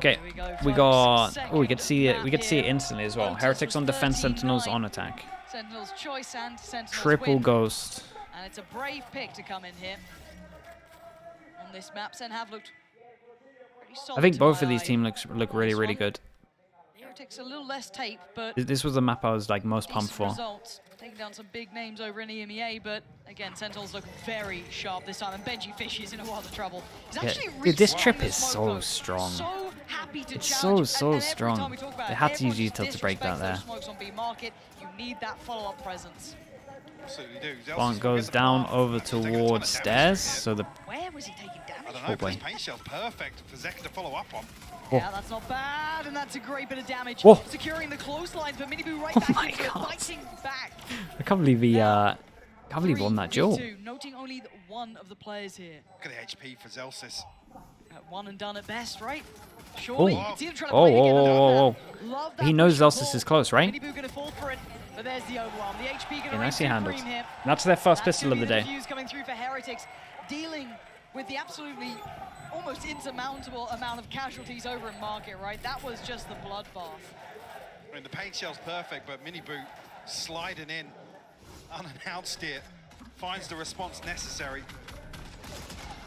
Okay, we got. Oh, we get to see it. We get to see it instantly as well. Heretics on defense, Sentinels on attack. Sentinels choice and Sentinels Triple win. ghost. And it's a brave pick to come in here. On this map, Sen have looked pretty solid. I think both to of my these eye. teams look really, really good. Heretics a little less tape, but This was the map I was like most pumped decent for. results. Taking down some big names over in EMEA, but again, Sentinels look very sharp this time, and Benji Fish is in a world of trouble. He's actually Dude, this trip restarting is the smoke so though. strong. So happy to It's challenge, so and every strong. time we talk about They it, had to use everyone util just to break that disrespects there. those smokes on B market. You need that follow-up presence. Absolutely do. Blunt goes down over towards stairs, so the Where was he taking damage? I don't Oh, know, boy. but this paint shell's perfect for Zeka to follow up on. Yeah, that's not bad, and that's a great bit of damage. Whoa. Securing the close lines, but Miniboo right Oh back my into it, God. fighting back. I can't believe he can't believe he won that duel. 3v2, noting only one of the players here. Look at the HP for Zelsis. One and done at best, right? Surely, Oh. you can see them trying to Oh, play whoa, again. whoa, whoa, whoa. Love that He knows push and Zelsis pull. is close, right? Miniboo gonna fall for it, but there's the overwhelm. The HP gonna Okay, reign nicely handled. supreme here. That's their first That's pistol of gonna the be day. defuse coming through for Heretics, dealing with the absolutely almost insurmountable amount of casualties over in Market, right? That was just the bloodbath. I mean, the paint shell's perfect, but Miniboo sliding in, unannounced here, finds the response necessary.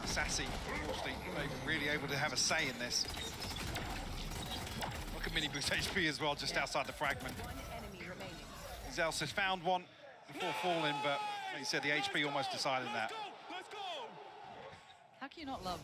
Sassy, unfortunately, not even really able to have a say in this. Look at Miniboo's HP as well, just outside the fragment. Zelsis found one before falling, but like you said, the HP almost decided that. How can you not love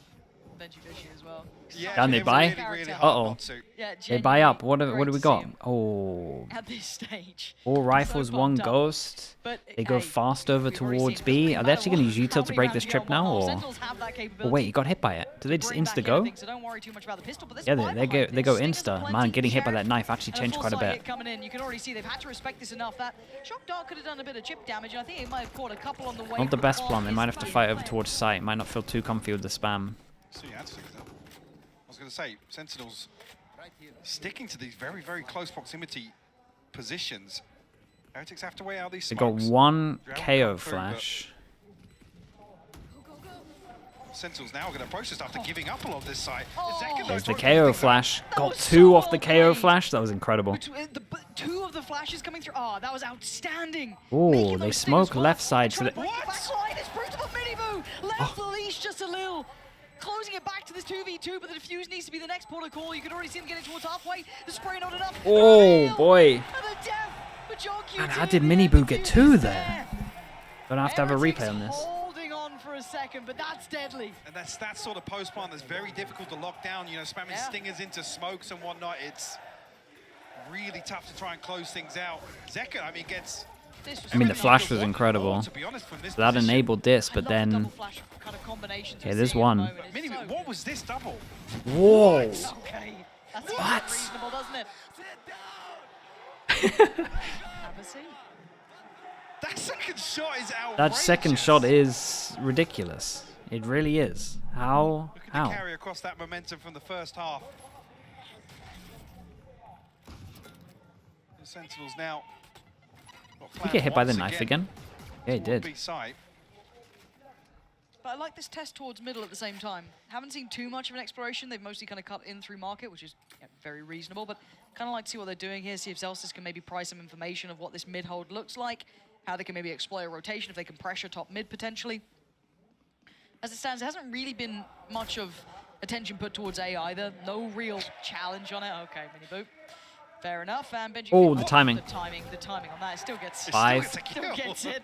Benji Fishy as well? Yeah, Can they it was buy? really, really hard Uh-oh. not to. Yeah, They buy up. What do genuinely we great to got? see him Oh, at this stage. 4 rifles, So 1 pumped up. ghost. But, They go hey, fast over we've already towards seen it. B. Doesn't Are they actually going to matter use util how to many break rounds this you trip go now, on. or? Sentinels have that Oh capability. wait, he got hit by it. Did they just Bring insta back go? anything, so don't worry too much about the pistol, but there's Yeah, fire they behind go this. Stingers insta. plenty, Man, getting hit by Sheriff, that knife actually and changed full quite a sight bit. hit coming in. You can already see they've had to respect this enough that Shock Dart could have done a bit of chip damage, and I think it might have caught a couple on the way. Not the but best one plan. They is might have to in fight over play. towards site. Might not feel too comfy with the spam. So yeah, that's I was going to say, Sentinels sticking to these very, very close proximity positions. Heretics have to wait out these They got smokes. 1 Drown KO come through, flash. but Sentinels now are going to approach this after giving up a lot of this site. Oh. Zeka, There's though, the trying to KO pick things up. flash. That Got was 2 so off the well KO played. flash. That was incredible. Two of the flashes coming through. Oh, that was outstanding. Ooh, Making they those smoke things work. left side Trying to to the- break the back line. It's brutal for Miniboo. Left the leash just a little. Closing it back to this 2v2, but the defuse needs to be the next port of call. You can already see him getting towards halfway. The spray not enough. Oh, Reveal. boy. And a death for John QT. Man, how did The Miniboo end get of 2 is there? Gonna have to have a Heretics replay on this. holding on for a second, but that's deadly. And that's that sort of post plant that's very difficult to lock down. You know, spamming Yeah. stingers into smokes and whatnot. It's really tough to try and close things out. Zeka, I mean, gets. This was I mean, the really flash good. was incredible. To be honest, from this So that position. enabled this, I but love the then... double flash kind of combinations Okay, we're there's seeing at the one. moment. It's Miniboo, so what was this double? Whoa! Okay, that's What? reasonable, doesn't it? Have a seat. That second shot is outrageous. That second shot is ridiculous. It really is. How? Looking to How? carry across that momentum from the first half. The Sentinels now. Did he get hit by the knife again? Yeah, he did. Side. But I like this test towards middle at the same time. Haven't seen too much of an exploration. They've mostly kind of cut in through market, which is very reasonable. But kind of like to see what they're doing here, see if Zelsis can maybe pry some information of what this mid hold looks like, how they can maybe exploit a rotation, if they can pressure top mid potentially. As it stands, there hasn't really been much of attention put towards A either. No real challenge on it. Okay, Miniboo. Fair enough. And Benji. Oh, the timing. The timing on that. It still gets. Five. Still gets it.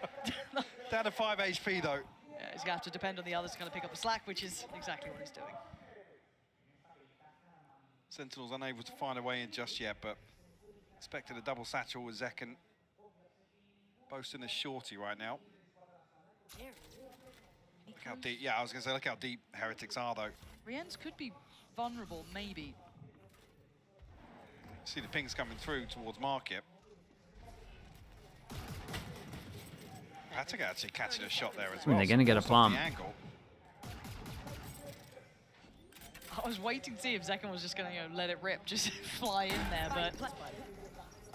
Down to 5 HP though. Yeah, he's gonna have to depend on the others to kind of pick up the slack, which is exactly what he's doing. Sentinels unable to find a way in just yet, but expected a double satchel with Zekken. Boasting a shorty right now. Look how deep, yeah, I was going to say, look how deep Heretics are, though. Rien's could be vulnerable, maybe. See the pings coming through towards market. Patek actually catching a shot there as well. They're going to get a forced off plant. the angle. I was waiting to see if Zekken was just going to let it rip, just fly in there, but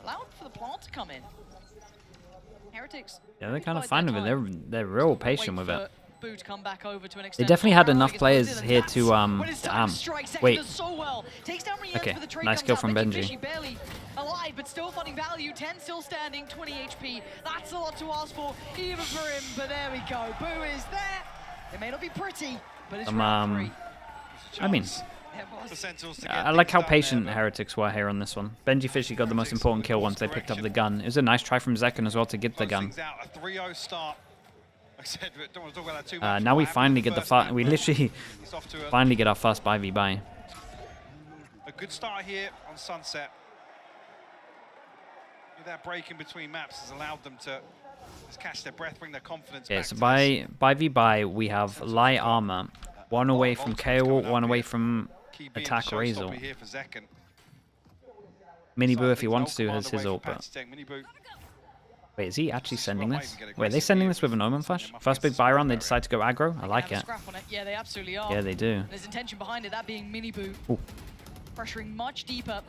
allowed for the plant to come in. Heretics. Yeah, they're kind of bide fine their with it. time. They're real Wait patient with for it. Boo to come back over to an They extent. definitely had Barrow enough gets players posted, and here that's to when his time damn. strikes. Second Wait. does so well. Takes down Rienz, Okay, but the trade nice comes kill out. from Mickey Benji. Fishy barely alive, but still finding value. 10 still standing, 20 HP. That's a lot to ask for, even for him. But there we go. Boo is there. It may not be pretty, but it's round 3. I mean, For Sentinels to get I like things how done patient there, Heretics were here on this one. Benji Fishy got the most important kill once they picked up the gun. It was a nice try from Zekken as well to get the but gun. things out, a 3-0 start. Like I said, we don't want to talk about that too much. Now we What happened finally in the get the first map, we but literally it's off to finally get our first 5v. a good start here on Sunset. That break in between maps has allowed them to just catch their breath, bring their confidence Yeah, back. so to by v we have light armor, one away from KO, one away from key being attack the Razor. showstopper here for Zekken. Mini Boo, if Starting he things wants well, to, has command his away ult, from but Patty Tank. Mini Boo wait, is he actually sending might this? even get Wait, are they aggressive sending here this with an with Omen sending flash? him up First big against buy the round, they Sparrow. decide to go aggro. I like Have a it. scrap on it. Yeah, they absolutely are. Yeah, they do. There's intention behind it, that being Mini Boo. Ooh. Pressuring much deeper.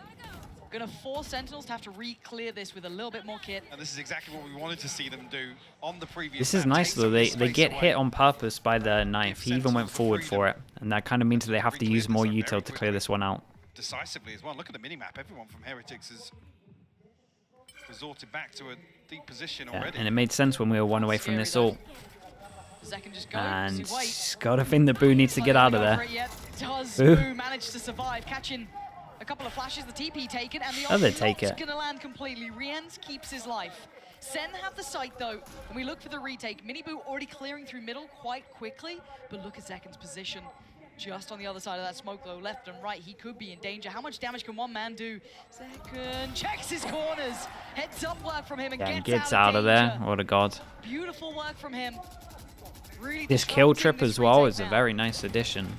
Gonna force Sentinels to have to re-clear this with a little bit more kit. And this is exactly what we wanted to see them do on the previous This is map. nice Take though. some of the They space get away. hit on purpose by the knife. He even went Sentinels forward for for it, and that kind of means that they have to use more Recleared this util up to very clear this one out. Decisively as well. Look at the minimap. Everyone from Heretics has resorted back to a deep position Yeah, already. and it made sense when we were one away from this ult. Zekken just go. And Does he wait? gotta think that Boo needs to get out of there. Does Boo. Boo manage to survive, catching a couple of flashes, the TP taken, and the Oh, they ult's take not it. gonna land completely. Rienz keeps his life. Sen have the site though, and we look for the retake. Mini Boo already clearing through middle quite quickly, but look at Zekken's position. Just on the other side of that smoke though, left and right, he could be in danger. How much damage can one man do? Zekken checks his corners. Heads up work from him and Yeah, gets out of there. danger. What a god. Beautiful work from him. Really This kill disrupting trip this as well retake is a now. very nice addition.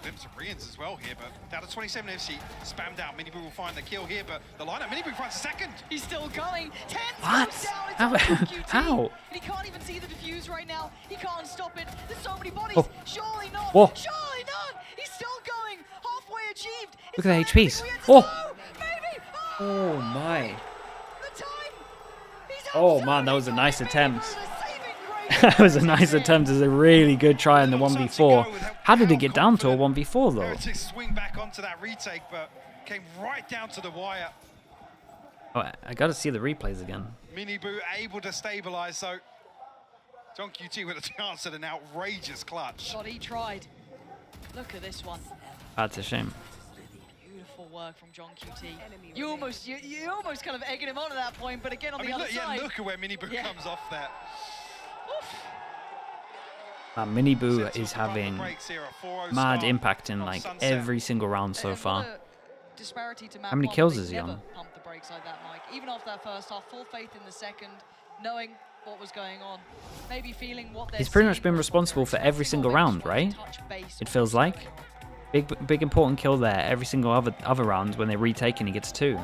Glimpse of Rienz as well here, but down to 27 FC, spammed out. Mini Boo will find the kill here, but the lineup, Mini Boo finds a second. He's still going. 10 What? goes down. It's How- on QT. how? And he can't even see the defuse right now. He can't stop it. There's so many bodies. Oh. Surely not. Whoa. Surely not. He's still going. Halfway achieved. Look at the It's not HPs. everything we had to Oh. do. Maybe. Oh my. The time. He's Oh man, that was a absolutely nice got it. attempt. Mini Boo, the saving grace. That was a nice attempt. It was a really good try in the Little time to 1v4. go with How did how it get down to a confident 1v4 though? Heretics swing back onto that retake, but came right down to the wire. Oh, I gotta see the replays again. Mini Boo able to stabilize, so John QT with a chance at an outrageous clutch. God, he tried. Look at this one. That's a shame. Beautiful work from John QT. You almost kind of egging him on at that point, but again on I the mean, other look, side. yeah, look at where Mini Boo Yeah. comes off there. Mini Boo Sentinels is to run the having brakes here, a 4-0 mad start impact in on like Sunset. every single round so And far. what a disparity to map How many one, kills they is he never on? pumped the brakes like that, Mike. Even after that first half, full faith in the second, knowing what was going on, maybe feeling what they're He's pretty much seeing been was what responsible they're for every expecting, single or maybe round, just wanted right? to touch base It on feels what's like. going on. Big important kill there. Every single other round when they retake and he gets 2.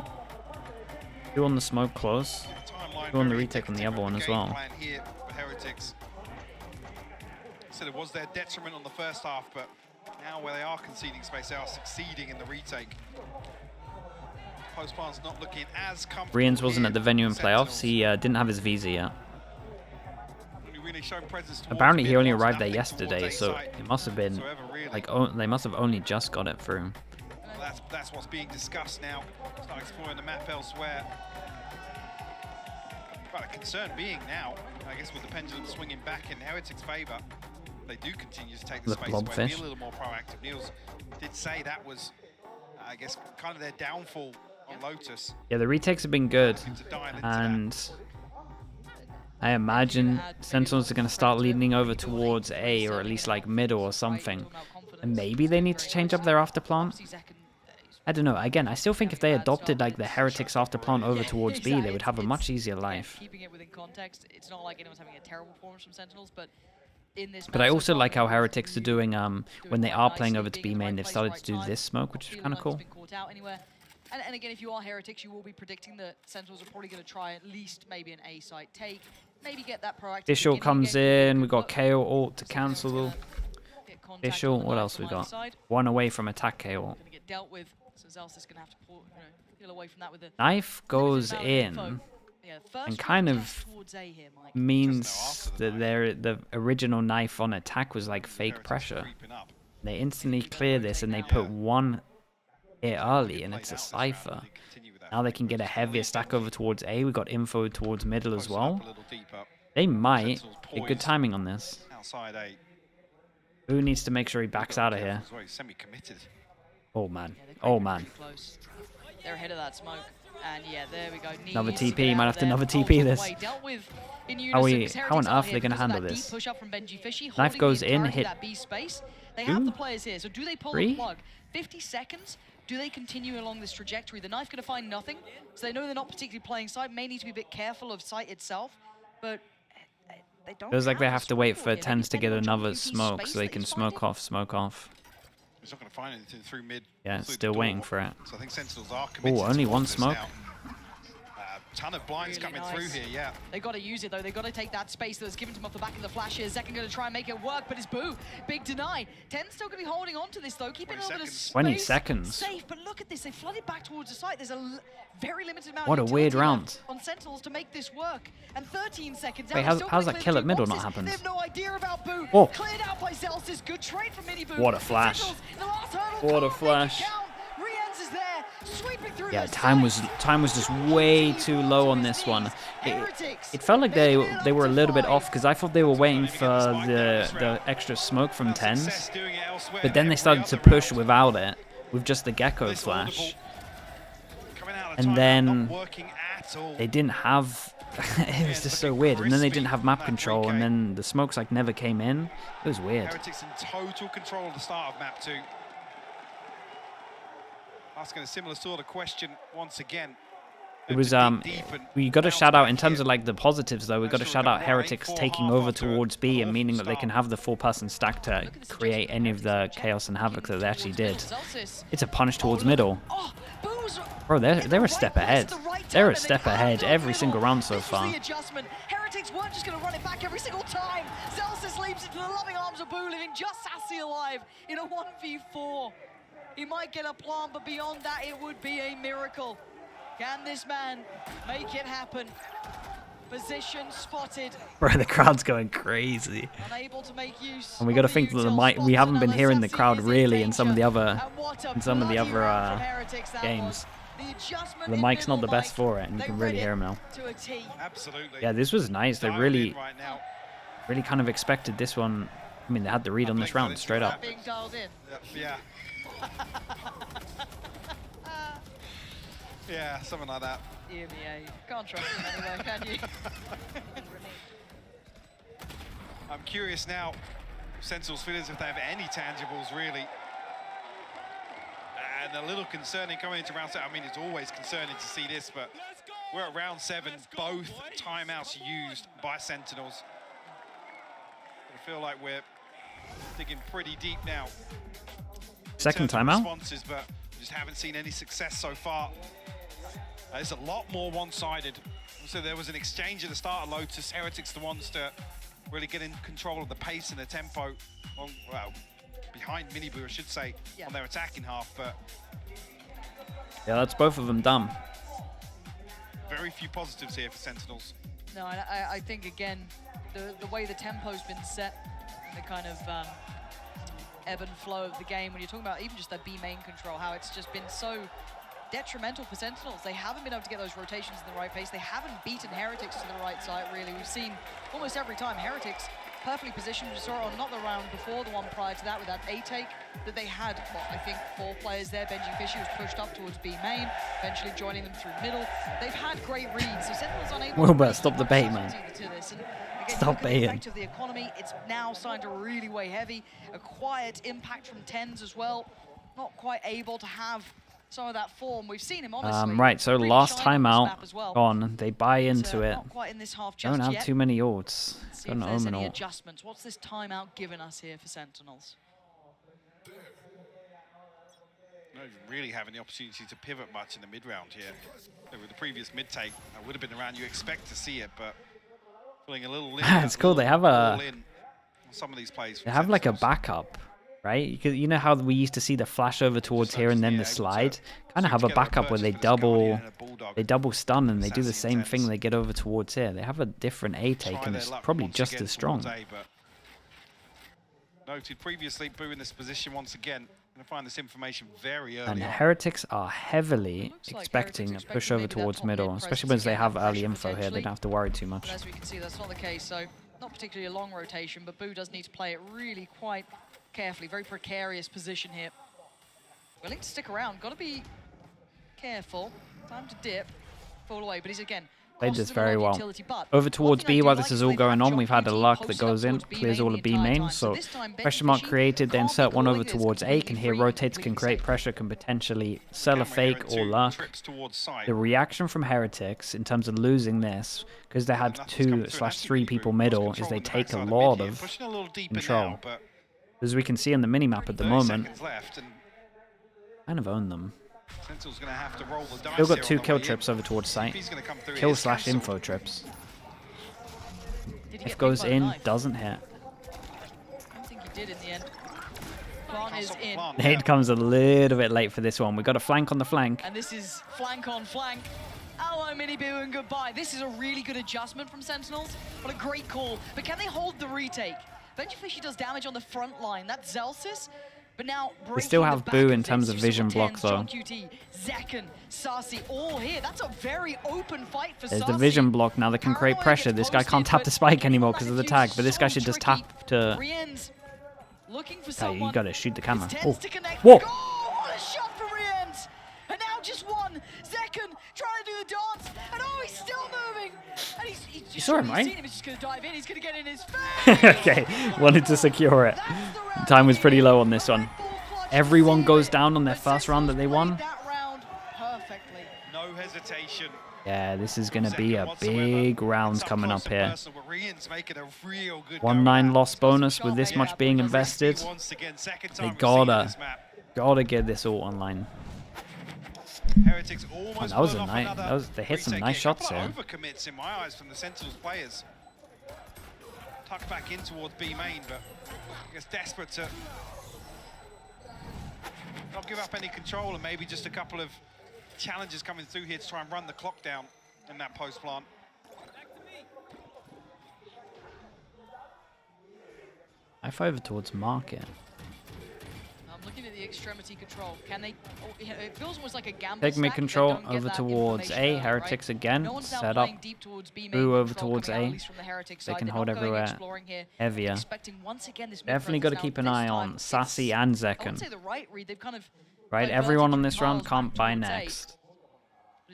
2 on the smoke close. Timeline Go on the very retake on the indicative other of one the as game well. plan here for Heretics. So it was their detriment on the first half, but now where they are conceding space, they are succeeding in the retake. Postplan's not looking as comfortable. Rienz wasn't here at the venue in for playoffs. Sentinels. He didn't have his visa yet. Really shown presence towards Apparently he mid, only lost arrived there nothing yesterday, towards so A-side it must have been whatsoever, really. like they must have only just got it through. Well, that's what's being discussed now. Start exploring the map elsewhere. But a concern being now, I guess with the pendulum swinging back in Heretics' favour, they do continue to take the The space away, be blobfish. a little more proactive. Niels did say that was, I guess, kind of their downfall on Lotus. Yeah, the retakes have been good, Looking to dial into that. and I imagine Sentinels are going to start leaning over towards A, or at least like middle or something. And maybe they need to change up their afterplant. I don't know. Again, I still think if they adopted like the Heretics afterplant over towards B, they would have a much easier life. Keeping it within context, it's not like anyone's having a terrible performance from Sentinels, but in this But I also like how Heretics are doing when they are playing over to B main, they've started to do this smoke, which is kind of cool. And again, if you are Heretics, you will be predicting that Sentinels are probably going to try at least maybe an A site take, maybe get that proactive. Official beginning comes game. in, we got KO ult to So cancel. get contact Official, on the what line else from we either got? side. One away from attack KO ult. Going to get dealt with, so Zelsis going to have to pull, peel away from that with the Knife goes limited amount of in. info. Yeah, and first kind round of test towards A here, Mike. means that the original knife on attack was like fake Heretics pressure. creeping up. They instantly clear this and they put one hit early and Plays it's a out this round, cipher. will they continue with that Now they fake can get a pressure? heavier stack over towards A. We got info towards middle as Posting well. up a little deeper. They might Sentinels get good poised timing on this. outside A. Who needs to make sure he backs out of here? As well. He's semi-committed. Oh man. Yeah, they're Oh creeping man. pretty close. They're ahead of that smoke. And yeah, there we go. Another Needs to TP, get might out have to there. another Hold TP all the this. way. Dealt with in How unison, we- 'cause how on Heretics are earth here are they gonna because of handle that this? Deep push up from Benji Fishy, Knife holding goes the in, entirety hit of that B space. They two? have the players here, so do they pull Three? the plug? 50 seconds? Do they continue along this trajectory? The knife gonna find nothing, so they know they're not particularly playing sight. May need to be a bit careful of sight itself, but they don't. Feels like they have to wait for They'll be Tens to get depending on another QT smoke space so they that can he's finding. smoke off. He's not going to find anything through mid. Yeah, through the still door. waiting for it. So I think Sentinels are committed. Oh, only towards one this smoke. now. Ton of blinds Really coming through nice. here, yeah. They got to use it though. They got to take that space that was given to him off the back of the flash here. Zekken going to try and make it work, but it's Boo. Big deny. Ten's still going to be holding on to this though, keeping a 20 little bit of seconds. space 20 seconds. safe. But look at this, they flooded back towards the site. There's a very limited amount What of a weird utility round. left on Sentinels to make this work. And 13 seconds Wait, out. how's- Still how's gonna that clear kill the at two middle not boxes. happened? They have no idea about Boo. Oh. Cleared out by Zelsis. Good trade from Mini Boo. What a flash. Sentinels, the last hurdle What a can't make it flash. count. Rienz is there, sweeping through Yeah, the time site. was just way too low on this one. It felt like they were a little bit off because I thought they were waiting for the extra smoke from Tens, Success doing it elsewhere. but then they Every started to other push round, without it, with just the Gecko this flash. audible coming out of And timeout, then not working at all. They didn't have. It was just so weird, and then they didn't have map control, and then the smokes like never came in. It was weird. Heretics in total control of the start of map 2. Asking a similar sort of question once again. It was Deep and we got to bounce shout out back in terms here. of like the positives though. We got to shout out Heretics taking over towards B and meaning that they can have the 4-person stack to create any of the chaos and havoc that they actually did. Zelsis. It's a punish towards middle. Oh, Boo's Bro, in they're the a right step place ahead. at the right They're time, a and step they've ahead had every middle. single round so This was far. the adjustment. Heretics weren't just going to run it back every single time. Zelsis leaps into the loving arms of Boo, leaving just Sassy alive in a 1v4. He might get a plant, but beyond that, it would be a miracle. Can this man make it happen? Position spotted. Bro, the crowd's going crazy. Unable to make use. And we got to of think that the util mic. We spots. haven't been Another hearing the Sassy crowd is in really in some of the danger. other And what a in some of the bloody other round from Heretics that games. was. The adjustment The in mic's not middle, the best Mike. for it, and you They can read really it hear him now. to a T. Absolutely. Yeah, this was nice. They Dialed really, in right now. really kind of expected this one. I mean, they had the read on this round straight up. Being dialed in. Yeah. Yeah, something like that. EMEA. Can't trust him anyway, can you? I'm curious now, Sentinels feelings if they have any tangibles really. And a little concerning coming into round 7. I mean, it's always concerning to see this, but we're at round 7, both timeouts used by Sentinels. I feel like we're digging pretty deep now. Second in terms of timeout. responses, but just haven't seen any success so far. It's a lot more one-sided. So there was an exchange at the start of Lotus. Heretics the ones to really get in control of the pace and the tempo. Well, behind Miniboo, I should say, Yeah. on their attacking half, but Yeah, that's both of them done. very few positives here for Sentinels. No, and I think, again, the way the tempo's been set, the kind of ebb and flow of the game, when you're talking about even just that B main control, how it's just been so detrimental for Sentinels. They haven't been able to get those rotations in the right pace. They haven't beaten Heretics to the right side, really. We've seen almost every time Heretics perfectly positioned. We saw it on not the round before, the one prior to that with that A take, that they had, well, I think 4 players there. Benji Fishy was pushed up towards B main, eventually joining them through middle. They've had great reads, so Sentinels unable Wilbur, to stop the bait, man. to this. And again, Stop you look at the baiting. effect of the economy, it's now starting to really weigh heavy. A quiet impact from Tens as well. Not quite able to have some of that form. We've seen him, honestly. Right, so really last shine on this timeout map as well. gone. They buy But, into it. Not quite in this half just Don't have yet. too many ults. See Got if an there's Omen any ult. adjustments. What's this timeout given us here for Sentinels? Not even really having the opportunity to pivot much in the mid-round here. With the previous mid-take, that would have been around you expect to see it, but feeling a little limp. It's cool, they have a- Some of these plays. They have like a backup. right? You know how we used to see the flash over towards here and then the slide? Kind of have a backup where they double stun and they do the same thing. They get over towards here. They have a different A take and it's probably just as strong. Noted previously, Boo in this position once again. Going to find this information very early. And on. Heretics are heavily expecting a push over towards middle, especially once they have early info here. They don't have to worry too much. But as we can see, that's not the case. So not particularly a long rotation, but Boo does need to play it really quite carefully. Very precarious position here. Willing to stick around. Got to be careful. Time to dip. Fall away. But he's again. Played this very well. Over towards B while this is all going on, we've had a luck that goes in, clears all of B main, so pressure mark created, they insert one over towards A, can hear rotates, can create pressure, can potentially sell a fake or luck. The reaction from Heretics in terms of losing this, because they had 2/3 people middle, is they take a lot of control. As we can see on the minimap at the moment, kind of own them. Still got 2 kill trips over towards site. Kill/info trips. If goes in, doesn't hit. I don't think he did in the end. Plan is in. Nade comes a little bit late for this one. We've got a flank on the flank. And this is flank on flank. Hello, Mini Boo, and goodbye. This is a really good adjustment from Sentinels. What a great call. But can they hold the retake? Benjifishy does damage on the front line. That's Zelsis. But now we still have Boo in terms of vision block though. Zekken, Sassy, all here. That's a very open fight for There's the vision block now that can create pressure. This guy can't tap the spike anymore because of the tag, but this guy should just tap to... Okay, you gotta shoot the camera. Oh. Whoa! Oh, what a shot from Rienz! And now just one. Zekken trying to do the dance. And oh, he's still moving. And he's you saw him, right? He's just gonna dive in. He's gonna get in his face. Okay, wanted to secure it. Time was pretty low on this one. Everyone goes down on their first round that they won. No hesitation. Yeah, this is going to be a big round coming up here. 1-9 loss bonus with this much being invested. They gotta get this all online. Oh, that was a nice. They hit some nice shots here. Overcommits in my eyes from the Sentinels players. Tuck back in towards B main, but I guess desperate to not give up any control, and maybe just a couple of challenges coming through here to try and run the clock down in that post plant. I over towards market. I'm looking at the extremity control. Can they? Oh, it feels almost like a gamble. Take mid control over towards A. Heretics again. Set up. Boo over towards A. They can hold everywhere. Heavier. Definitely got to keep an eye on Sassy and Zekken. Right, everyone on this round can't buy next.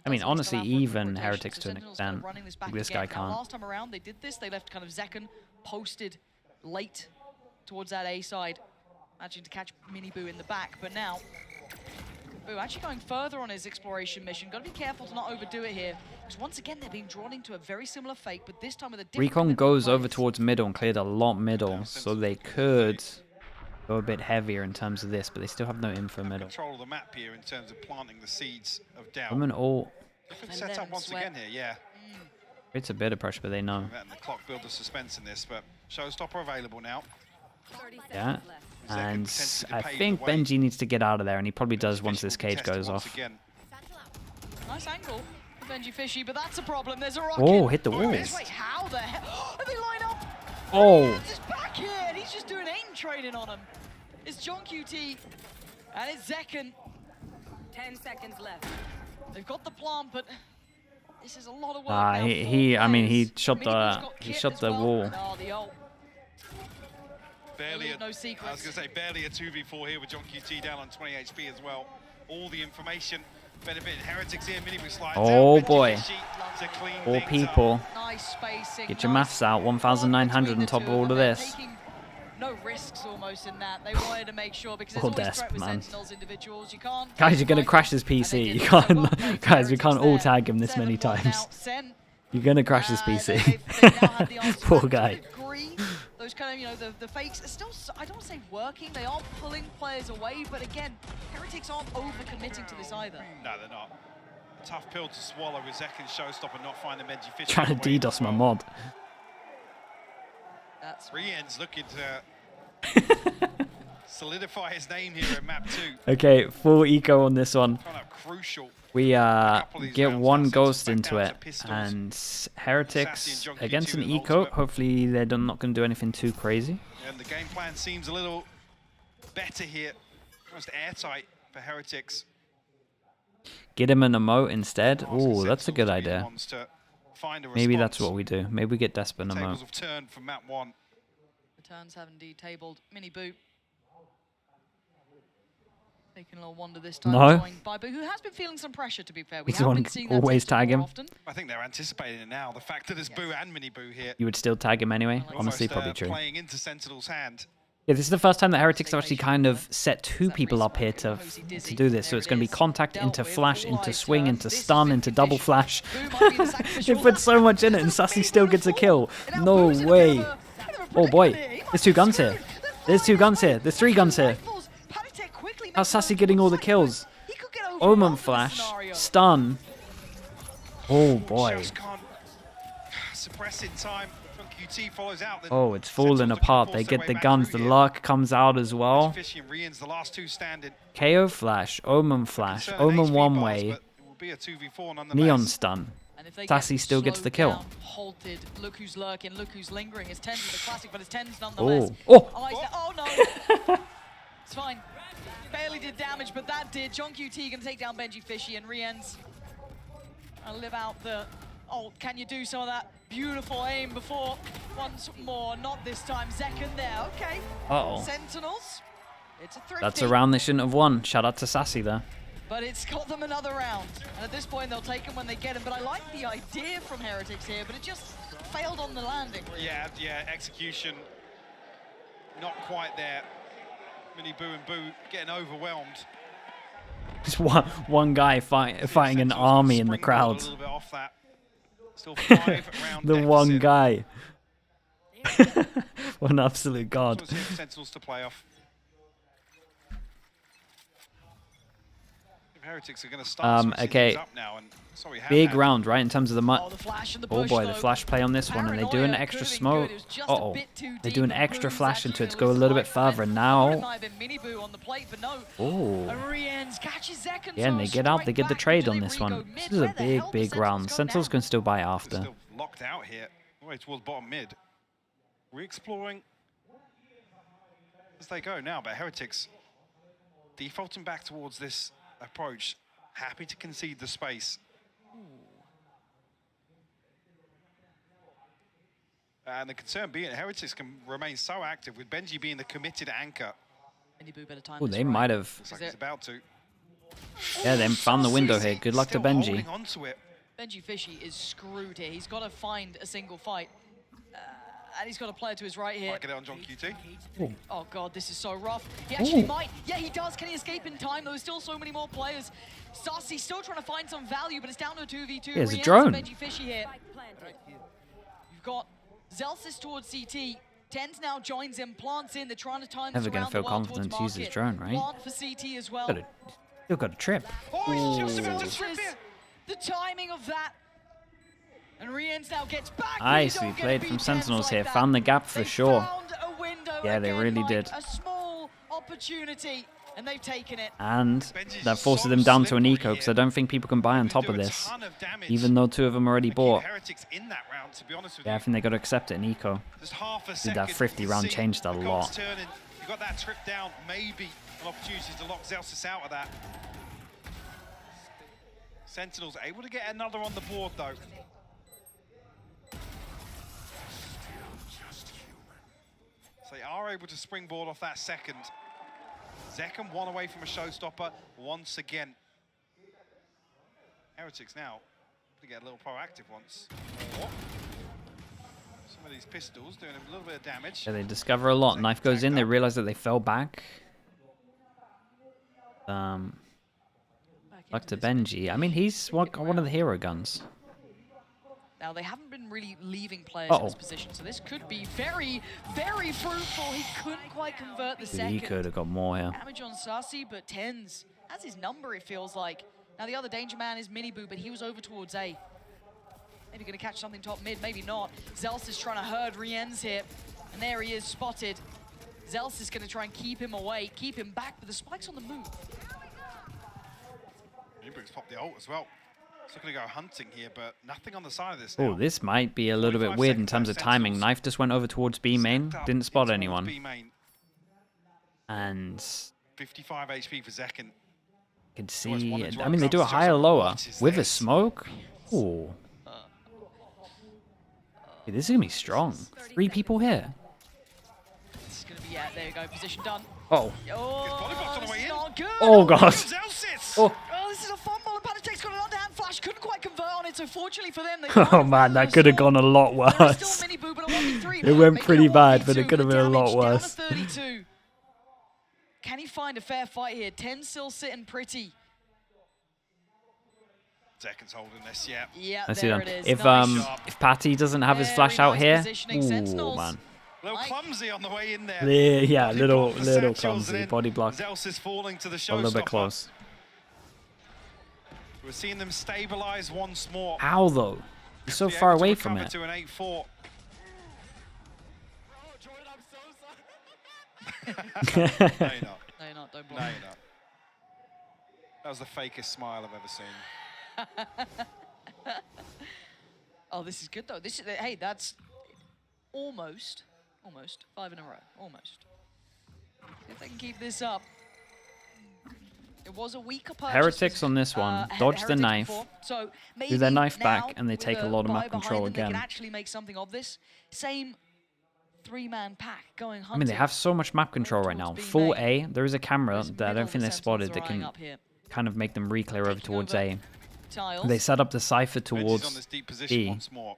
I mean, honestly, even Heretics to an extent. This guy can't. Last time around, they did this. They left kind of Zekken posted late towards that A side, actually to catch Mini Boo in the back. But now, Boo actually going further on his exploration mission. Got to be careful to not overdo it here, because once again they're being drawn into a very similar fake, but this time with a different. Recon goes over towards middle and cleared a lot middle, so they could go a bit heavier in terms of this, but they still have no info middle. Control of the map here in terms of planting the seeds of doubt. Women all set up once again here, yeah. It's a bit of pressure, but they know. And the clock build the suspense in this, but showstopper available now. Yeah, and I think Benji needs to get out of there, and he probably does once this cage goes off. Nice angle, Benjifishy, but that's a problem. There's a rocket. Oh, hit the walls. Wait, how the hell? Are they line up? Oh. He's back here, and he's just doing aim training on him. It's John QT, and it's Zekken. 10 seconds left. They've got the plant, but this is a lot of work. I mean, he shot the wall. Oh, the ult. Barely no secrets. I was going to say, barely a 2v4 here with John QT down on 20 HP as well. All the information benefiting Heretics here. Mini Boo slides oh out. boy. 4 people. people. Nice spacing. Get your maths out. 1,900 on top of all of this. No risks almost in that. They wanted to make sure, because there's always threat with Sentinels individuals. You can't. Guys, you're gonna crash his PC. You can't. Guys, we can't all tag him this many times. You're gonna crash his PC. Poor guy. Those kind of, you know, the fakes are still, I don't want to say working, they are pulling players away, but again, Heretics aren't over-committing to this either. No, they're not. A tough pill to swallow with Zekken's showstopper not finding Benjifishy. Trying to DDoS my mod. That's Rien's looking to solidify his name here in map 2. Okay, full eco on this one. Kind of crucial. We couple of these get rounds one now, ghost back into down it, to pistols. and Sassy Heretics and John against Q2 an with eco. ultimate. Hopefully they're not going to do anything too crazy. And the game plan seems a little better here. Almost airtight for Heretics. Get him an emote instead. Asking Oh, that's a Sentinels good to be the idea. ones to find a Maybe that's response. what we do. Maybe we get Despa an Tables emote. have turned from map 1. The turns have indeed tabled. Mini Boot. Taking a little wonder this time, No. joined by Boo, who has been feeling some pressure, to be fair. We He's the have one been seeing that always tested tag more him. often. I think they're anticipating it now. The fact that there's Boo and Mini Boo here. You would still tag him anyway? Almost, Honestly, probably true. Playing into Sentinel's hand. Yeah, this is the first time that Heretics have actually kind of set two people up here to do this. So it's going to be contact into flash, into swing, into stun, into double flash. They put so much in it and Sassy still gets a kill. No way. Oh boy, there's 2 guns here. There's 2 guns here. There's 3 guns here. How's Sassy getting all the kills? Omen flash, stun. Oh boy. Just can't suppress in time. QT follows out. Then Oh, it's falling Sentinels apart. are They gonna force their get way the back guns. The through here. luck comes out as well. Fishy and Rian's the last 2 standing. KO flash, Omen flash, Concern in Omen HP one bars, way, but it will be a 2v4 nonetheless. Neon stun. And if they Sassy get still gets the slowed kill. down, halted, look who's lurking, look who's lingering. It's 10s with the classic, but it's 10s nonetheless. Oh. Oh no! It's fine. Barely did damage, but that did. John QT gonna take down Benji Fishy, and Rien's gonna live out the... Oh, can you do some of that beautiful aim before? Once more, not this time. Zekken there, okay. Uh-oh. Sentinels, it's a thrifty. That's a round they shouldn't have won. Shout out to Sassy there. But it's got them another round. And at this point, they'll take them when they get them. But I like the idea from Heretics here, but it just failed on the landing, really. Yeah, execution not quite there. Mini Boo and Boo getting overwhelmed. Just one guy fighting an army in the crowd. A little bit off that. Still 5 round The one deficit. guy. What an absolute god. This one's here for Sentinels to play off. Heretics are going to start switching okay. things up now, and sorry, Big round, right, in terms of the Oh, the flash and the Oh push, boy, the though. flash play on this one, and they do an Paranoia extra could have been smoke. good. It was just a Uh-oh. bit too They deep, do an and extra Boo's flash into it to actually go a little bit losing further, life. and It now... might have been Mini Boo on the plate, but no. Oh. Arians catches Zekken, Yeah, and so they get out, they straight get the back. trade Do on they this re-go one. mid? This is Where a the hell big does round. go Sentinels now? can still buy They're after. still locked out here, all the way towards bottom mid. Re-exploring as they go now, but Heretics defaulting back towards this approach, happy to concede the space. And the concern being Heretics can remain so active with Benji being the committed anchor. Mini Boo better time Oh, this they right. might have... Looks like he's about to. Yeah, they found the window here. Good luck to Still Benji. holding on to it. Benji Fishy is screwed here. He's got to find a single fight. And he's got a player to his right here. Might get it on John QT. Oh god, this is so rough. He actually Ooh. might. Yeah, he does. Can he escape in time? There's still so many more players. Sassy still trying to find some value, but it's down to a 2v2. Here's a Rien's drone. and Benji Fishy here. You've got Zelsis towards CT. Tens now joins him, plants in. They're trying to time this Never gonna around feel the world confident towards to use his market. drone, right? Plant for CT as well. Still got a trip. Oh, he's just about to This trip is it. the timing of that. And Rien's now gets back. Nicely We don't get played a from B10s Sentinels like here. that. Found the gap for They sure. found a window Yeah, they again, really Mike, did. A small opportunity, and they've taken it. And Benji's that forces so them down to an slippery eco, because I here. don't think people can buy on Gonna top do of a this. ton of damage. Even though 2 of them already Keep bought. Heretics in that round, to be honest with Yeah, I you. think they got to accept it in eco. Just half a Did second. that thrifty you round see changed a the lot. cogs turning. You got that trip down, maybe an opportunity to lock Zelsis out of that. Sentinels able to get another on the board though. So they are able to springboard off that second. Zekken one away from a showstopper once again. Heretics now to get a little proactive once. Oh. Some of these pistols doing a little bit of damage. Yeah, they discover a lot. Knife goes in, they realize that they fell back. Luck to Benji. I mean, he's one of the hero guns. Now, they haven't been really leaving players in Uh-oh. this position, so this could be very, very fruitful. He couldn't quite convert the He second. could have got more here. Damage on Sassy, but Tens has his number, it feels like. Now, the other danger man is Mini Boo, but he was over towards A. Maybe going to catch something top mid, maybe not. Zels is trying to herd Rien's here, and there he is, spotted. Zels is going to try and keep him away, keep him back, but the spike's on the move. Newbrook's popped the ult as well. He's looking to go hunting here, but nothing on the side of this Oh, now. this might be a little bit 45 weird in seconds terms left, of timing. Sentinels Knife just went over towards B main, stacked up didn't spot towards anyone. B main. And 55 HP for Zekken. you can Always see, wanted to I mean, they do a upgrade. higher lower What is with a this? smoke. Ooh. Okay, this is going to be strong. 3 people here. This is going to be, yeah, there you go, position done. Oh. Oh, Volleyball's on the this way is in. not good. Oh, God. Zelsis! Oh. Oh, this is a fumble, and Panatek's got an underhand flash, couldn't quite convert on it, so fortunately for them, they Oh, man, that could have gone a lot There is worse. still mini boo, but a 1v3. It went Maybe pretty a bad, but it 1v2 could have with been a lot damage worse. Down to 32. Can he find a fair fight here? 10 still sitting pretty. Zekken's holding this, yeah. Yeah, I see there them. it is. If Nice. if Patty doesn't have his Very flash out nice here, positioning. ooh, Sentinels. man. A little Mike. clumsy on the way in there. Yeah, Body little block the little satchels, clumsy and then body block. Zels is falling to the A little bit showstopper. close. We're seeing them stabilize once more. How though? He's so Be far able to away from recover it. to an 8-4. No, you're not. No, you're not. Don't No, block. you're not. That was the fakest smile I've ever seen. Oh, this is good though. This is, hey, that's almost 5 in a row. Almost. If they can keep this up. It was a weaker purchase. Heretics on this one, dodge the Heretics knife, before. So do their maybe knife back, now, and they with take a lot of buy map control behind them, They again. can actually make something of this. Same 3-man pack going hunting. I mean, they have so much map control right now. towards B Full main. A, there is a camera Whereas that I middle don't think the they've spotted Sentinels that are eyeing can up here. kind of make them re-clear over Taking towards over A. Tiles. They set up the cipher Benji's on towards this deep position E. once more.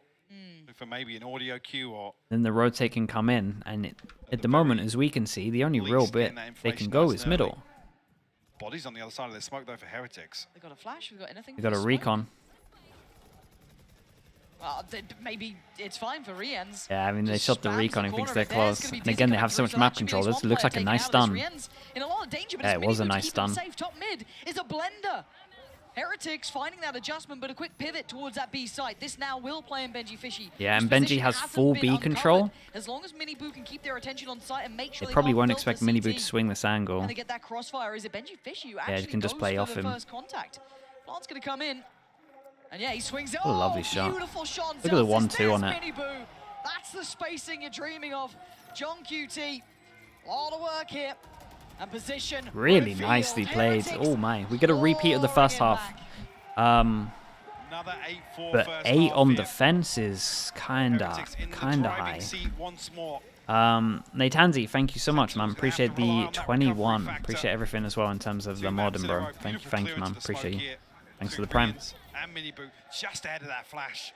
Look for maybe an audio cue or Then the rotate can come in, and at the moment, as we can see, the only real least bit getting that they can information go nice is and early. middle. bodies on the other side of the smoke though for Heretics. They got a flash. We got anything? They got for a smoke? recon. Well, maybe it's fine for Riens. Yeah, I mean, they Just shot the spams recon the and thinks corner they're of it there. It's close. gonna be And Dizzy again, they coming have so through, much so map that should be control. at least This one looks player like a taken nice out as stun. Riens in a lot of danger, but Yeah, it's it was a Minibu to nice keep them stun. safe. Top mid is a blender. Heretics finding that adjustment, but a quick pivot towards that B site. This now will play in Benji Fishy. Yeah, whose and Benji position has hasn't full been B uncovered. control. As long as Minibu can keep their attention on site and make sure They they probably can't won't filter expect Minibu CT, to swing this angle. and they get that crossfire. Is it Benji Fishy who he actually can just goes play for off the him. first contact? Plant's going to come in. And yeah, he swings it. What a lovely Oh, shot. beautiful shot. Look at the Zelsis. 1-2 on There's it. Minibu. That's the spacing you're dreaming of. John QT. A lot of work here. And position. Really Revealed. nicely played. Heretics Oh my, we get a repeat of the first clawing half. it back. Another 8-4 But first 8 half on here. defense is kinda Heretics in the high. driving seat once more. Natanzi, thank you so much, man. Sentinels gonna Appreciate have to rely the on that 21. recovery factor. Appreciate everything as well in terms of the Two mod, maps in a bro. row. Thank Beautiful you, clearance man. of the smoke Appreciate you. here. Thanks for Two the prime. Riens and Minibu just ahead of that flash.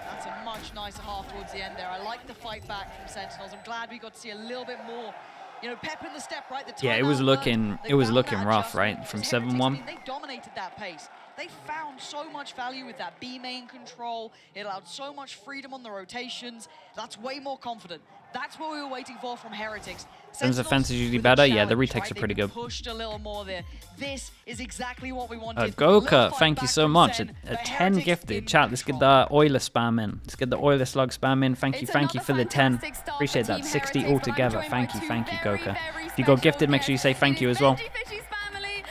That's a much nicer half towards the end there. I like the fight back from Sentinels. I'm glad we got to see a little bit more, you know, pep in the step, right? The Yeah, it was timeout looking- worked. They it was found looking that rough, adjustment. right? From Because 7-1. Heretics, I mean, they dominated that pace. They found so much value with that B main control. It allowed so much freedom on the rotations. That's way more confident. That's what we were waiting for from Heretics. Sentinels' defense is usually with a better. Yeah, the challenge, retakes right? are pretty They good. pushed a little more there. This is exactly what we wanted. Goka, Little fight thank you back so from much. Sen, A but 10 Heretics gifted. in Chat, let's get control. the Oiler spam in. Let's get the Oiler slug spam in. Thank you It's for another the 10. fantastic start for Appreciate that. Team 60 Heretics, but I'm altogether. joined Thank by you, two thank you, very, Goka. very If you got special gifted, make sure you say guests. thank It you is as well. Benji Fishy's family,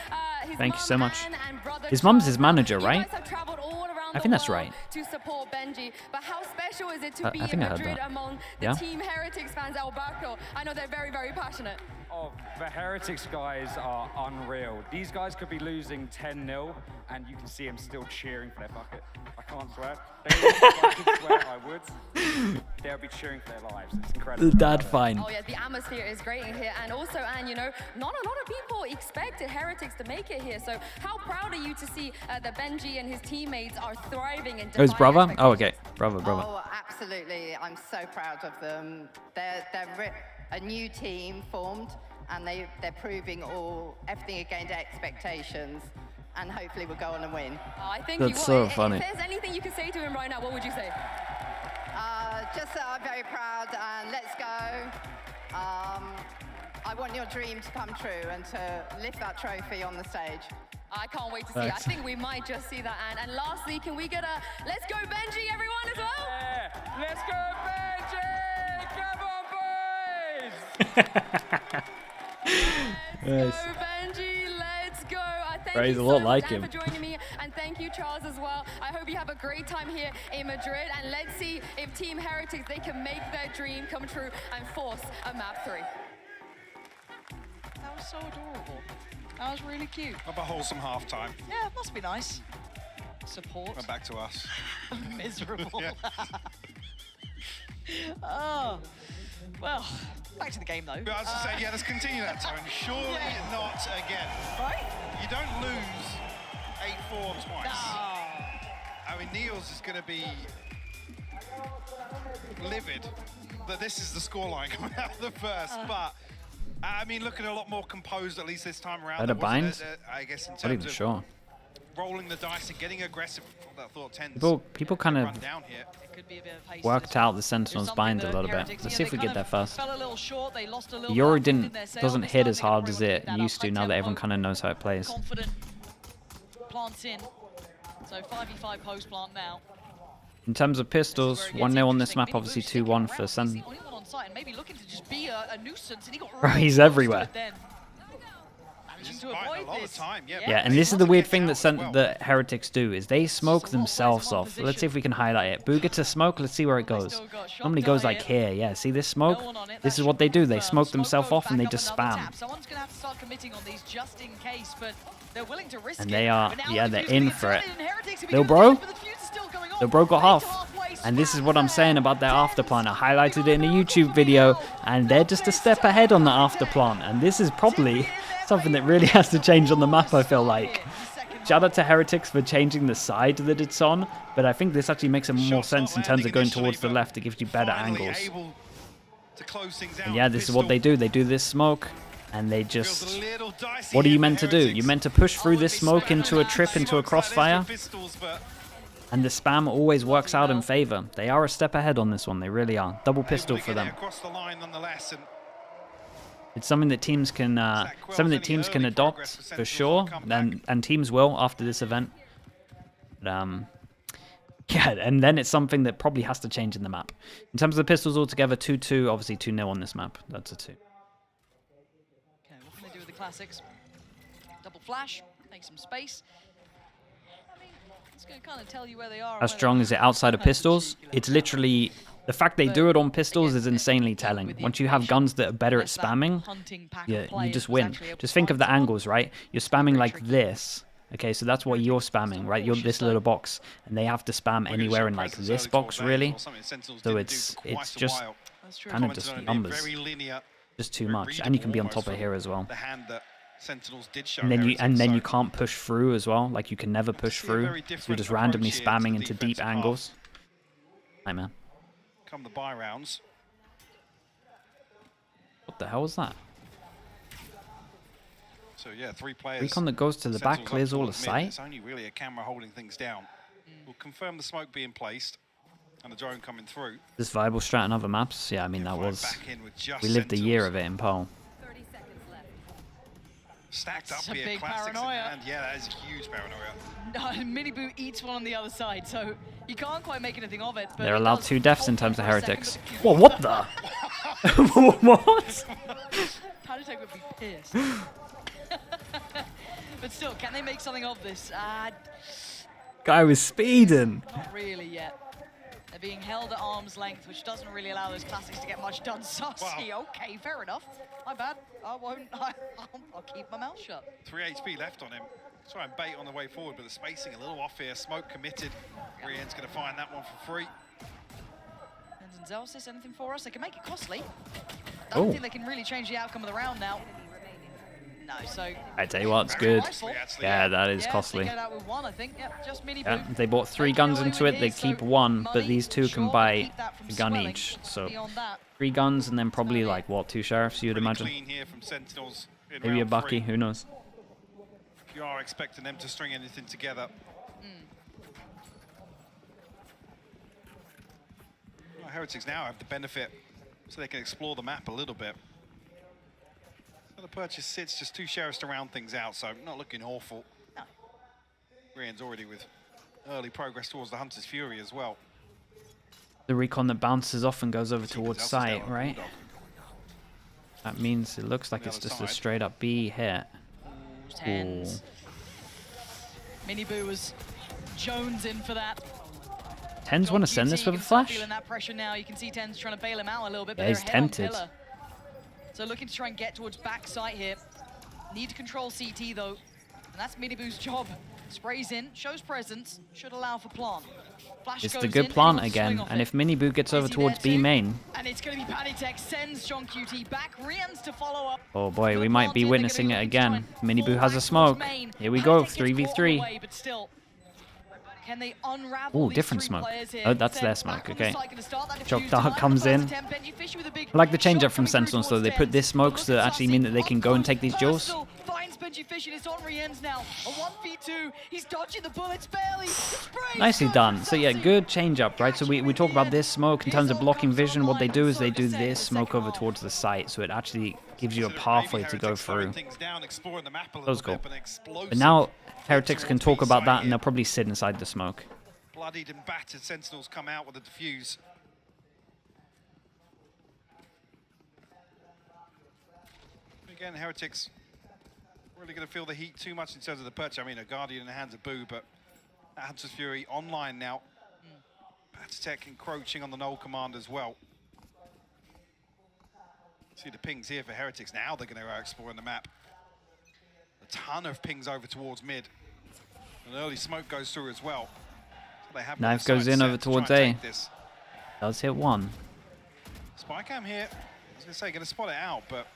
his Thank you mum so much. Anne and brother His mum's Charles. his manager, You right? guys have traveled all around I the think that's world right. to support Benji. But how special is it to be I in think I heard Madrid that. among the Yeah? Team Heretics fans, Alberto? I know they're very, very passionate. Oh, the Heretics guys are unreal. These guys could be losing 10-0, and you can see them still cheering for their bucket. I can't swear. If I could swear, I would. They'll be cheering for their lives. It's incredible. The dad fine. Oh yeah, the atmosphere is great in here. And also, Anne, you know, not a lot of people expected Heretics to make it here. So how proud are you to see that Benji and his teammates are thriving and Oh, his defying brother? Oh, expectations? okay. Brother. Oh, absolutely. I'm so proud of them. They're a new team formed, and they're proving everything against expectations, and hopefully we'll go on and win. Oh, I think That's you so will. funny. If there's anything you could say to him right now, what would you say? Just that I'm very proud, and let's go. I want your dream to come true and to lift that trophy on the stage. I can't wait to see. Thanks. I think we might just see that, Anne. And lastly, can we get a let's go Benji, everyone, as well? Yeah, let's go, Benji! Come on, Nice. Go, Benji, let's go. Thank Praise you a lot so like much, Dan, him. for joining me, and thank you, Charles, as well. I hope you have a great time here in Madrid, and let's see if Team Heretics, they can make their dream come true and force a map 3. That was so adorable. That was really cute. Of a wholesome halftime. Yeah, it must be nice. Support. Went back to us. Miserable. Yeah. Oh, well, back to the game though. But I was just saying, yeah, let's continue that tone. Surely not again. Right? You don't lose 8-4 twice. Oh. I mean, Niels is going to be livid that this is the scoreline coming out of the first, but I mean, looking a lot more composed at least this time around. Better binds? I guess in Not even terms of sure. rolling the dice and getting aggressive. That thought tends People kind run of down here. It could be a bit of pace worked to this one. out the Sentinel's Something bind a that little bit. Heretics, Let's yeah, see if they we get kind there of first. fell a little short. They lost a little Yori bit in didn't their sail. doesn't They're hit as starting hard to as really it pick that used up. to High now that everyone tempo, kind of knows how it plays. confident, plants in. So 5v5 post plant now. In terms of pistols, This is where it 1-0 gets on this interesting. map, Mini obviously Boo's sticking 2-1 around. for He's Sen. the only one on site and maybe looking to just be a nuisance, and he got Bro, really he's close to everywhere. it then. Managing to Buying avoid a lot this. of time, yeah. Yeah, and this is the weird thing that that Heretics do, is they smoke a lot of players in themselves one off. Let's see position. if we can highlight it. Booga to smoke, let's see where it goes. still got Normally shotgun goes like here. here, yeah. See this smoke? No one on it. This That is what should they be do. They confirmed. smoke Smoke themselves goes off and back they up just another spam. tap. Someone's gonna have to start committing on these just in case, but they're willing to risk And it. they are, But now yeah, the they're fuse in gets for it. started, and Heretics will be Lil good bro? guys, but the fuse is still going on. Lil bro got Right to half. halfway, And this is what I'm Spaz saying about their after plan. I highlighted it in a YouTube video, and they're just a step ahead on the after plan. And this is probably something that really has to change on the map, I feel like. Shout out to Heretics for changing the side that it's on, but I think this actually makes more sense in terms of going towards the left. It gives you better angles. And yeah, this is what they do. They do this smoke, and they just... What are you meant to do? You're meant to push through this smoke into a trip, into a crossfire, and the spam always works out in favor. They are a step ahead on this one. They really are. Double pistol for them. It's something that teams can adopt for sure, and teams will after this event. But, yeah, and then it's something that probably has to change in the map. In terms of the pistols altogether, 2-2, obviously 2-0 on this map. That's a 2. Okay, what can they do with the classics? Double flash, make some space. I mean, it's going to kind of tell you where they are. How strong is it outside of pistols? It's literally... The fact they do it on pistols is insanely telling. Once you have guns that are better at spamming, yeah, you just win. Just think of the angles, right? You're spamming like this. Okay, so that's what you're spamming, right? You're this little box, and they have to spam anywhere in like this box, really. So it's just kind of just numbers, just too much, and you can be on top of here as well. And then you can't push through as well. Like you can never push through. So you're just randomly spamming into deep angles. Nightmare. Come the buy rounds. What the hell was that? So yeah, 3 players. Recon that goes to the back Sentinels clears up all toward the mid. sight. It's only really a camera holding things down. We'll confirm the smoke being placed and the drone coming through. This viable strat on other maps, yeah, I mean that was. We lived a year of it in Pole. 30 seconds left. Stacked up It's a here, big classics in paranoia. hand. Yeah, that is a huge paranoia. No, Mini Boo eats one on the other side, so you can't quite make anything of it. But They're it allowed does 2 deaths in hold terms of for a second, Heretics. but the fuse Whoa, is what done. the? What? Paratech would be pissed. But still, can they make something of this? Guy was speeding. Not really yet. They're being held at arm's length, which doesn't really allow those classics to get much done. Saucy, okay, fair enough. My bad. I won't. I'll keep my mouth shut. 3 HP left on him. Try and bait on the way forward, but the spacing a little off here. Smoke committed. Rian's going to find that one for free. And Zelsis, anything for us? They can make it costly. I don't Oh. think they can really change the outcome of the round now. No, so... I tell you what, it's good. Rifle. Yeah, that is Yeah, costly. They get out with 1, I think. Yep, just Mini Yeah, Boo. they bought 3 Making guns away into with it. They his, keep so 1, but money, these 2 sure, can buy keep that from a gun swelling. each. So Beyond that, 3 guns and then probably like what, 2 sheriffs? You'd Pretty imagine. clean here from Sentinels in Maybe a round Bucky. 3. Who knows? If you are expecting them to string anything together. Well, Heretics now have the benefit, so they can explore the map a little bit. So the purchase sits just 2 sheriffs to round things out, so not looking awful. no. Rian's already with early progress towards the Hunter's Fury as well. The recon that bounces off and goes over towards Zelsis sight, down on right? Bulldog. That means it looks like it's just a straight up B hit. Tens. Mini Boo was Jones in for that. Tens want to send this with a flash? Feeling that pressure now. You can see Tens trying to bail him out a little bit. Yeah, he's tempted. So looking to try and get towards backside here. Need to control CT though, and that's Mini Boo's job. Sprays in, shows presence, should allow for plant. Flash It's goes the good in, plant anyone swing again, off and it. if Mini Boo gets over Is he towards there B too? main, And it's going to be Panitek, sends John QT back, Rians to follow up. oh boy, we Good might plant be in, they're gonna witnessing be it looking to try again. and Mini Boo fall has a back smoke. towards main. Here we go, Panitek gets 3v3. caught away, but still, can they unravel Ooh, these different three smoke. players here? Oh, that's their Sen smoke, back on the okay. site, gonna start that Shock defuse. Dart Delight comes first in. attempt, Benji Fishy with a big I like the change shot up from coming through Sentinels though. towards They put Tens. this smokes Look to at actually Sassy. mean that they can go and Up take these close, duels. personal, finds Benji Fishy, and it's on Riens now. A 1v2, he's dodging the bullets barely. Sprays Nicely good done. from So yeah, Sassy. good change up, right? So we talk about this smoke in terms of blocking vision. What they do is they do this smoke over towards the site, so it actually gives you a pathway to go through. That was cool. But now Heretics can talk about that and they'll probably sit inside the smoke. Bloodied and battered Sentinels come out with a defuse. Again, Heretics really going to feel the heat too much in terms of the perch. I mean, a Guardian in the hands of Boo, but Hunter's Fury online now. Battletech encroaching on the Null command as well. See the pings here for Heretics. Now they're going to go exploring the map. A ton of pings over towards mid. An early smoke goes through as well. So they have Knife got the goes sights in set over to try towards and A. take this. Does hit one. Spy cam here. I was going to say, going to spot it out, but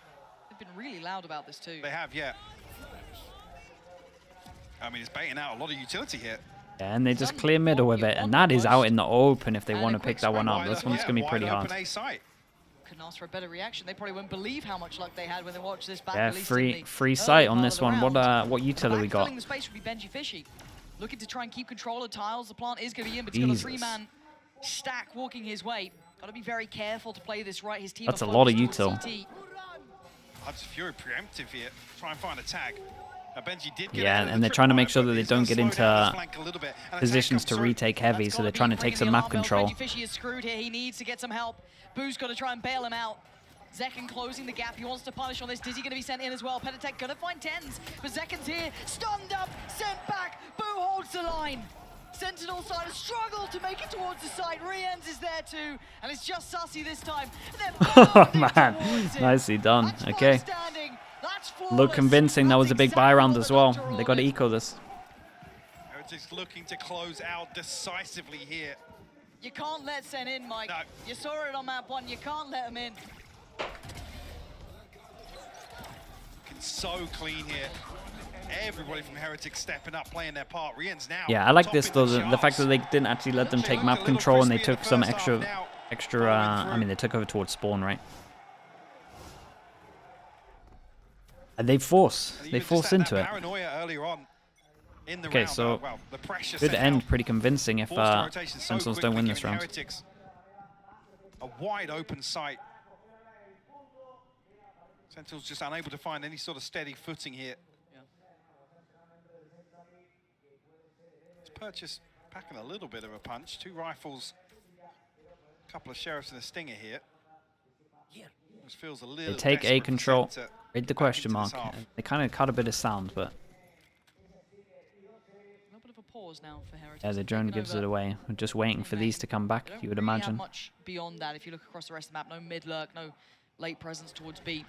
They've been really loud about this too. they have, yeah. I mean, it's baiting out a lot of utility here. Yeah, and they just clear middle with it, and that is out in the open if they And want a to quick pick that one sprint up. wide This one's going to be pretty wide hard. open A site. Couldn't ask for a better reaction. They probably won't believe how much luck they had when they watched this back. Yeah, at least in the free early sight on part this of the one. round. What utility we got? Backfilling the space would be Benji Fishy. Looking to try and keep control of tiles. The plant is going to be in, but he's got a Jesus. three-man stack walking his way. Got to be very careful to play this right. His team That's are a lot of focused towards util. CT. Hunter's Fury preemptive here. Try and find a tag. Now Benji did get Yeah, out of and the they're trying to tripwire, make sure but that they he's gonna don't get slow down into this flank a little bit, and a tag positions comes to through. retake heavy, That's so gotta they're be trying to ringing take the some map alarm bells. control. Benji Fishy is screwed here. He needs to get some help. Boo's got to try and bail him out. Zekken closing the gap. He wants to punish on this. Dizzy going to be sent in as well. Petatek going to find Tens, but Zekken's here. Stunned up, sent back. Boo holds the line. Sentinel side has struggled to make it towards the site. Riens is there too, and it's just Sussy this time. And they're Oh pounding man, towards him. nicely done. That's Okay, outstanding. That's look flawless. convincing. That That's was a big exactly buy round what as the well. doctor They got to ordered. eco this. Heretics looking to close out decisively here. You can't let Sen in, Mike. No. You saw it on map one. You can't let him in. Looking so clean here. Everybody from Heretics stepping up, playing their part. Rien's now. Yeah, I like top this in though. The charts. fact that they didn't actually let them take map control and they took some extra. I mean, they took over towards spawn, right? And they force And even just into that it. paranoia earlier on in the Okay, round, so well, the pressure good set end, out. pretty convincing if Forced the rotation so Sentinels quickly, don't win this giving round. Heretics a wide open sight. Sentinels just unable to find any sort of steady footing here. This purchase packing a little bit of a punch. 2 rifles, a couple of sheriffs and a stinger here. This feels a little They take desperate A for control. Sen to Read the back question into mark. this half. They kind of cut a bit of sound, but A little bit of a pause now for Heretics. yeah, the drone Taking gives over. it away. We're just waiting for these to come back, They don't you would really have imagine. much beyond that if you look across the rest of the map. No mid lurk, no late presence towards B.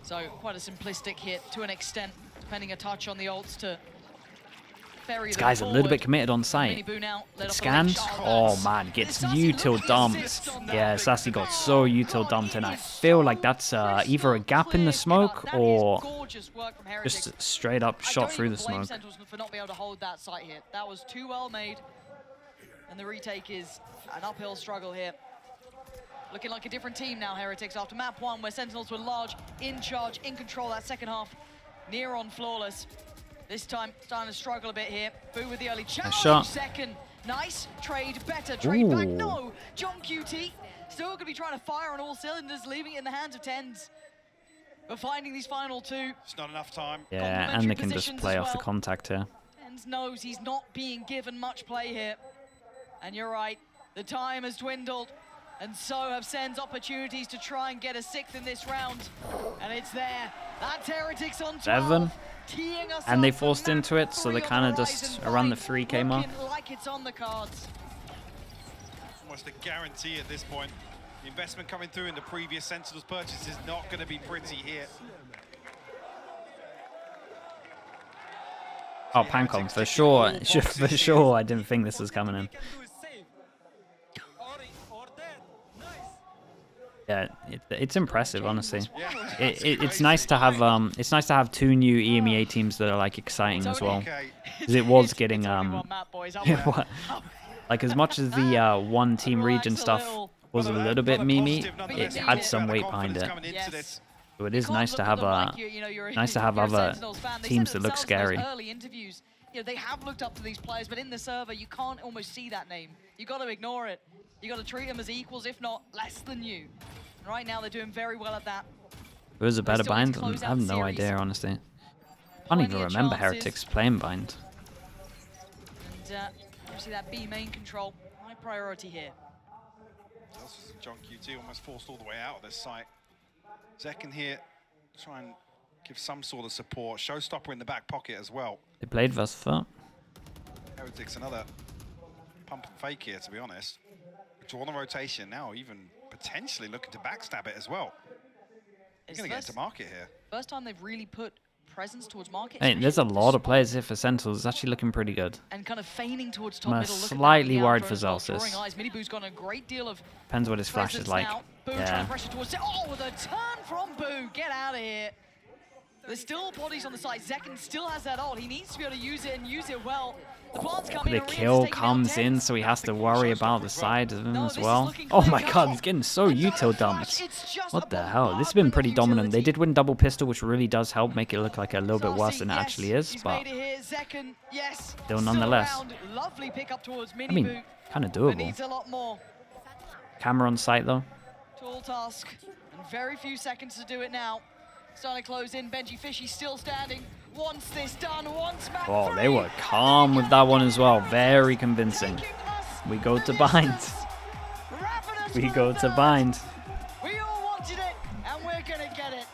So quite a simplistic hit to an extent, depending a touch on the ults to ferry This them guy's a little bit forward. committed on Mini site. Boo now, let It off a scans. late shot. Oh man, gets util dumped. Yeah, Sassy got so util dumped, and I feel like that's either a gap in the smoke or just straight up shot through the smoke. Sentinels for not being able to hold that site here. That was too well made, and the retake is an uphill struggle here. Looking like a different team now, Heretics, after map 1, where Sentinels were large, in charge, in control that second half, near on flawless. This time, starting to struggle a bit here. Boo with the early challenge. shot. Second, nice trade, better trade back. Ooh. No, John QT still going to be trying to fire on all cylinders, leaving it in the hands of Tens. But finding these final 2. It's not enough time. Yeah, and they can just Complementary play off the positions as contact here. Tens knows he's not being given much play here. And you're right, the time has dwindled. And so have SEN's opportunities to try and get a 6th in this round. And it's there. That's Heretics on 12. 7. Teeing us And they up for forced map into it, so 3 they're of kind of Horizon just around the 5, 3K mark. looking like it's on the cards. Almost a guarantee at this point. The investment coming through in the previous Sentinels purchase is not going to be pretty here. Oh, Pancom, for sure. For sure, I didn't think this was coming in. Yeah, it's impressive, honestly. It's nice to have 2 new EMEA teams that are like exciting as well, because it was getting like as much as the 1 team region stuff was a little bit memey, it had some weight behind it. So it is nice to have other teams that look scary. You know, they have looked up to these players, but in the server, you can't almost see that name. You got to ignore it. You got to treat them as equals, if not less than you. And right now, they're doing very well at that. It was a better bind. I have no idea, honestly. I don't even remember Heretics playing bind. And obviously, that B main control, high priority here. John QT almost forced all the way out of this site. Zekken here, try and give some sort of support. Showstopper in the back pocket as well. They played Vesper. Heretics another pump and fake here, to be honest. Drawn the rotation now, even potentially looking to backstab it as well. He's going to get into market here. First time they've really put presence towards market. Hey, there's a lot of players here for Sentinels. It's actually looking pretty good. And kind of feigning towards top I'm middle. slightly worried for Zelsis. Minibu's got a great deal of Depends what his flash is like. Boo Yeah. trying to pressure towards it. Oh, with a turn from Boo. Get out of here. There's still bodies on the side. Zekken still has that ult. He needs to be able to use it and use it well. The plants come in. The kill comes in, so he has to worry about the side of him as well. Oh my god, he's getting so util dumped. What the hell? This has been pretty dominant. They did win double pistol, which really does help make it look like a little bit worse than it actually is, but still nonetheless. Lovely pick up towards I mean, kind of doable. Needs a lot more. Camera on site though. Tall task, and very few seconds to do it now. Starting to close in. Benji Fishy still standing. Wants this done. Wants map Oh, 3. they were calm with that one as well. Very convincing. We go to bind. We go to bind. We all wanted it, and we're gonna get it.